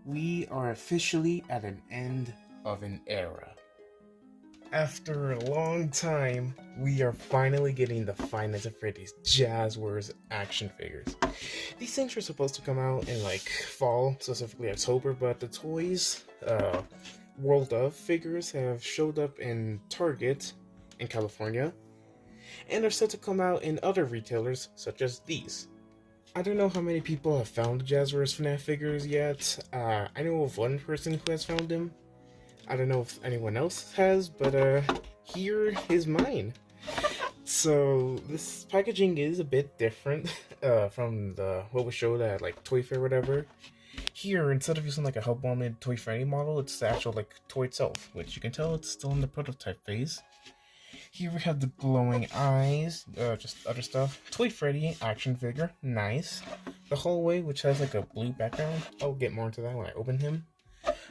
We are officially at an end of an era. After a long time, we are finally getting the Five Nights at Freddy's Jazwares action figures. These things were supposed to come out in like fall, specifically October, but the toys, World of figures have showed up in Target in California, and are set to come out in other retailers such as these. I don't know how many people have found Jazwares Fnaf figures yet. I know of one person who has found them. I don't know if anyone else has, but here is mine. So this packaging is a bit different from what was showed at like Toy Fair or whatever. Here, instead of using like a hub-mounted Toy Freddy model, it's the actual like toy itself, which you can tell it's still in the prototype phase. Here we have the glowing eyes, just other stuff. Toy Freddy action figure, nice. The hallway, which has like a blue background. I'll get more into that when I open him.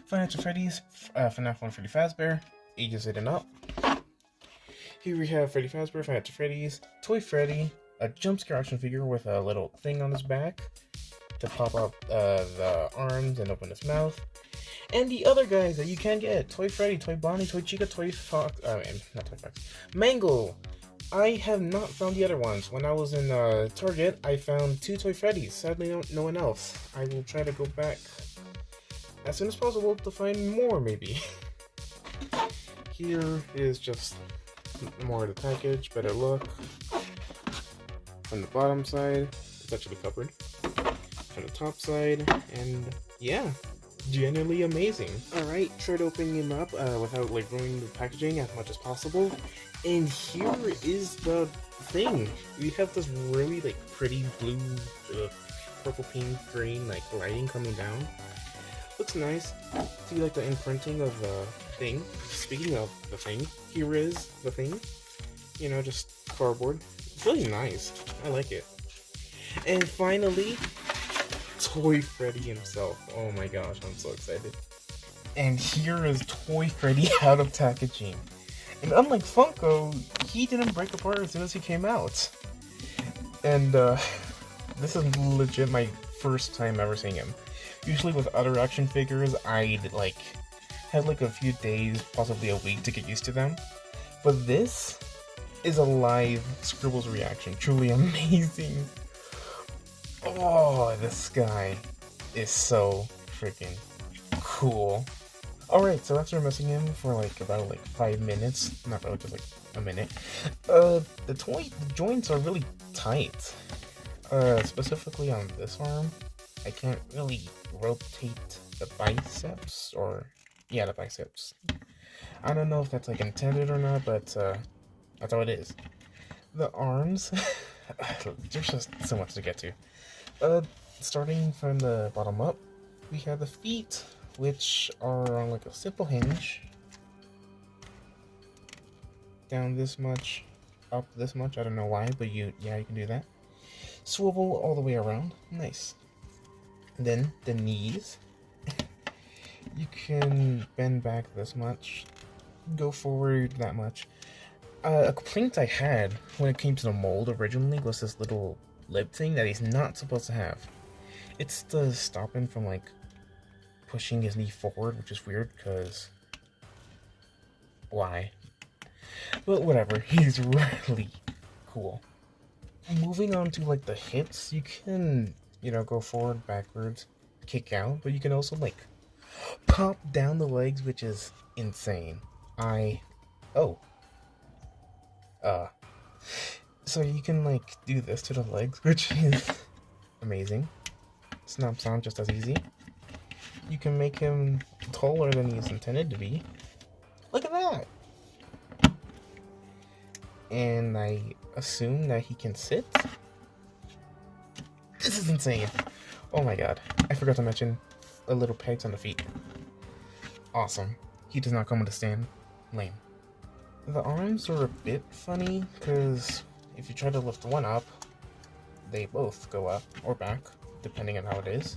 Five Nights at Freddy's, FNAF 1 Freddy Fazbear, ages 8 and up. Here we have Freddy Fazbear, Five Nights at Freddy's, Toy Freddy, a jump scare action figure with a little thing on his back to pop out the arms and open his mouth. And the other guys that you can get: Toy Freddy, Toy Bonnie, Toy Chica, Toy Fox, not Toy Fox, Mangle. I have not found the other ones. When I was in Target, I found 2 Toy Freddys. Sadly, no one else. I will try to go back as soon as possible to find more, maybe. Here is just more of the package, better look. From the bottom side, it's actually covered. From the top side, and yeah. Genuinely amazing. Alright, try to open him up without like ruining the packaging as much as possible. And here is the thing. We have this really like pretty blue, purple, pink, green like lighting coming down. Looks nice. See like the imprinting of the thing. Speaking of the thing, here is the thing. You know, just cardboard. It's really nice. I like it. And finally, Toy Freddy himself. Oh my gosh, I'm so excited. And here is Toy Freddy out of packaging. And unlike Funko, he didn't break apart as soon as he came out. And this is legit my first time ever seeing him. Usually with other action figures, I'd like had like a few days, possibly a week to get used to them. But this is a live Scribbles reaction. Truly amazing. Oh, this guy is so freaking cool. Alright, so after messing him for like about like 5 minutes, not really, just like a minute, the joints are really tight. Specifically on this arm, I can't really rotate the biceps, or yeah, the biceps. I don't know if that's like intended or not, but that's how it is. The arms, there's just so much to get to. Starting from the bottom up, we have the feet, which are on like a simple hinge. Down this much, up this much, I don't know why, but you can do that. Swivel all the way around, nice. Then the knees, you can bend back this much, go forward that much. A complaint I had when it came to the mold originally was this little lip thing that he's not supposed to have. It's to stop him from like pushing his knee forward, which is weird because why? But whatever, he's really cool. Moving on to like the hips, you can, you know, go forward, backwards, kick out, but you can also like pop down the legs, which is insane. So you can like do this to the legs, which is amazing. Snaps on just as easy. You can make him taller than he's intended to be. Look at that! And I assume that he can sit. This is insane. Oh my god. I forgot to mention a little pegs on the feet. Awesome. He does not come with a stand. Lame. The arms are a bit funny because if you try to lift one up, they both go up or back, depending on how it is.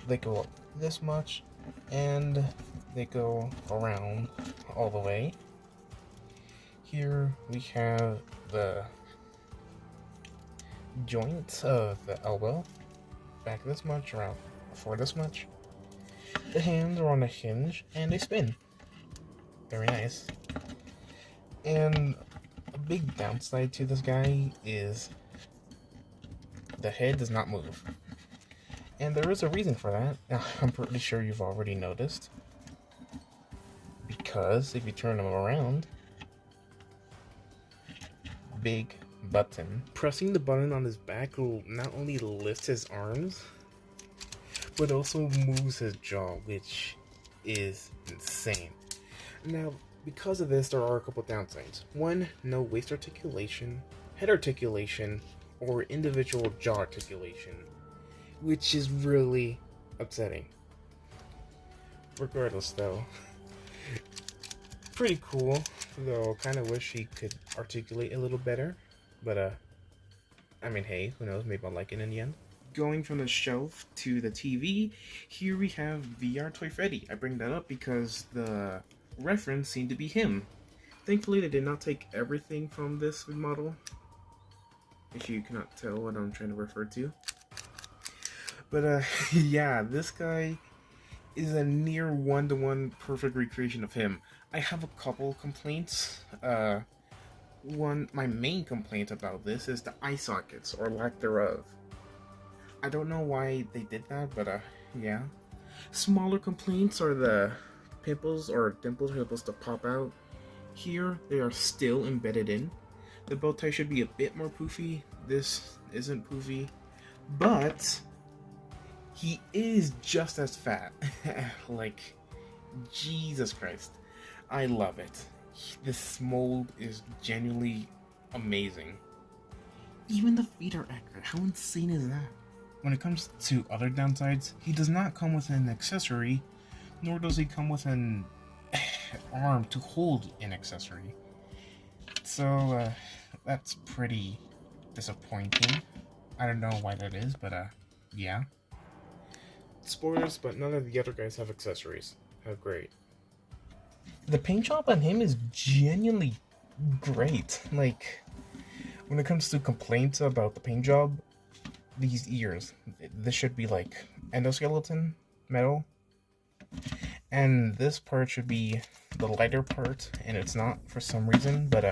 They go up this much, and they go around all the way. Here we have the joint of the elbow, back this much, around forward this much, The hands are on a hinge and they spin. Very nice. And a big downside to this guy is the head does not move. And there is a reason for that. I'm pretty sure you've already noticed. Because if you turn him around, big button. Pressing the button on his back will not only lift his arms, but also moves his jaw, which is insane. Now, because of this, there are a couple downsides. One, no waist articulation, head articulation, or individual jaw articulation, which is really upsetting. Regardless, though, pretty cool, though kind of wish he could articulate a little better, but I mean, hey, who knows, maybe I'll like it in the end. Going from the shelf to the TV, here we have VR Toy Freddy. I bring that up because the reference seemed to be him. Thankfully, they did not take everything from this model, if you cannot tell what I'm trying to refer to. But yeah, this guy is a near one-to-one perfect recreation of him. I have a couple complaints. My main complaint about this is the eye sockets, or lack thereof. I don't know why they did that, but yeah. Smaller complaints are the pimples or dimples are supposed to pop out. Here, they are still embedded in. The bow tie should be a bit more poofy. This isn't poofy, but he is just as fat. Like, Jesus Christ. I love it. This mold is genuinely amazing. Even the feet are accurate. How insane is that? When it comes to other downsides, he does not come with an accessory, nor does he come with an arm to hold an accessory. So, that's pretty disappointing. I don't know why that is, but yeah. Spoilers, but none of the other guys have accessories. How great. The paint job on him is genuinely great. Like, when it comes to complaints about the paint job, these ears, this should be like endoskeleton metal, and this part should be the lighter part, and it's not for some reason, but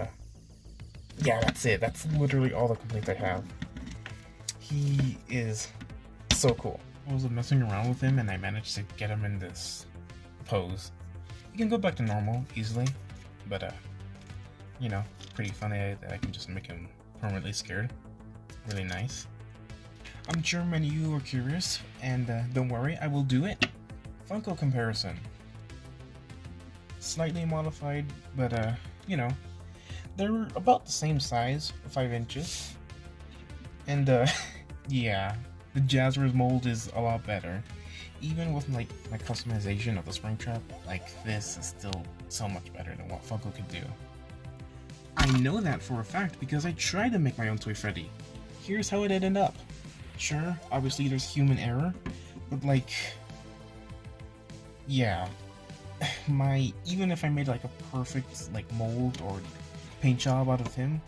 yeah, that's it. That's literally all the complaints I have. He is so cool. I was messing around with him and I managed to get him in this pose. He can go back to normal easily, but you know, pretty funny that I can just make him permanently scared. Really nice. I'm sure many of you are curious, and don't worry, I will do it. Funko comparison. Slightly modified, but you know, they're about the same size, 5 inches. And yeah, the Jazwares mold is a lot better. Even with like my customization of the spring trap, like this is still so much better than what Funko could do. I know that for a fact because I tried to make my own Toy Freddy. Here's how it ended up. Sure, obviously there's human error, but like, yeah, even if I made like a perfect like mold or paint job out of him,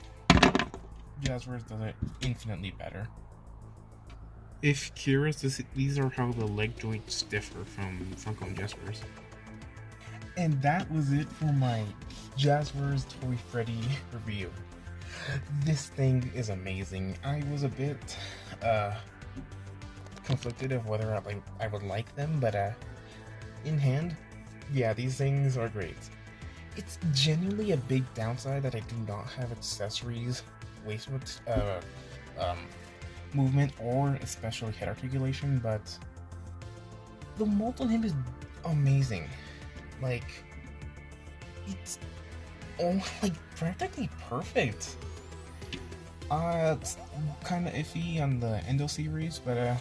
Jazwares does it infinitely better. If curious, these are how the leg joints differ from Funko and Jazwares. And that was it for my Jazwares Toy Freddy review. This thing is amazing. I was a bit conflicted of whether I would like them, but in hand, yeah, these things are great. It's genuinely a big downside that I do not have accessories, waist movement, or especially head articulation, but the mold on him is amazing. Like, it's like practically perfect. It's kind of iffy on the Endo series, but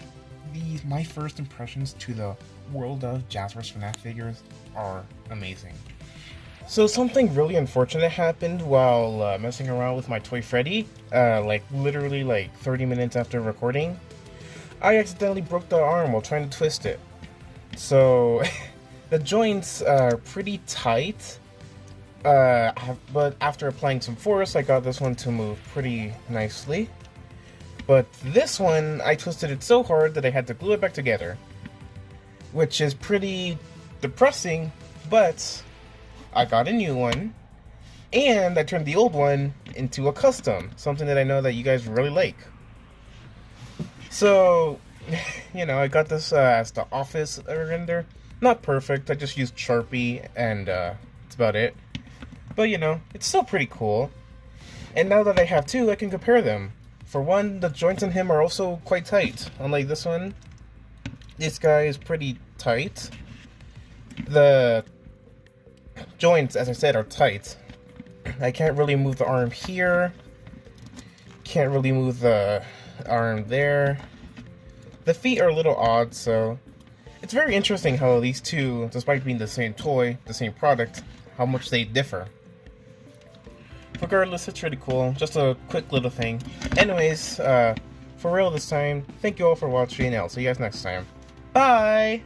my first impressions to the world of Jazwares FNAF figures are amazing. So something really unfortunate happened while messing around with my Toy Freddy, like literally like 30 minutes after recording. I accidentally broke the arm while trying to twist it. So the joints are pretty tight, but after applying some force, I got this one to move pretty nicely. But this one, I twisted it so hard that I had to glue it back together. which is pretty depressing, but I got a new one, and I turned the old one into a custom, something that I know that you guys really like. So, you know, I got this as the office render. Not perfect, I just used Sharpie, and that's about it. But, you know, it's still pretty cool. And now that I have two, I can compare them. For one, the joints on him are also quite tight. Unlike this one, this guy is pretty tight. The joints, as I said, are tight. I can't really move the arm here. Can't really move the arm there. The feet are a little odd, so it's very interesting how these two, despite being the same toy, the same product, how much they differ. Regardless, it's really cool. Just a quick little thing. Anyways, for real this time, thank you all for watching, and I'll see you guys next time. Bye!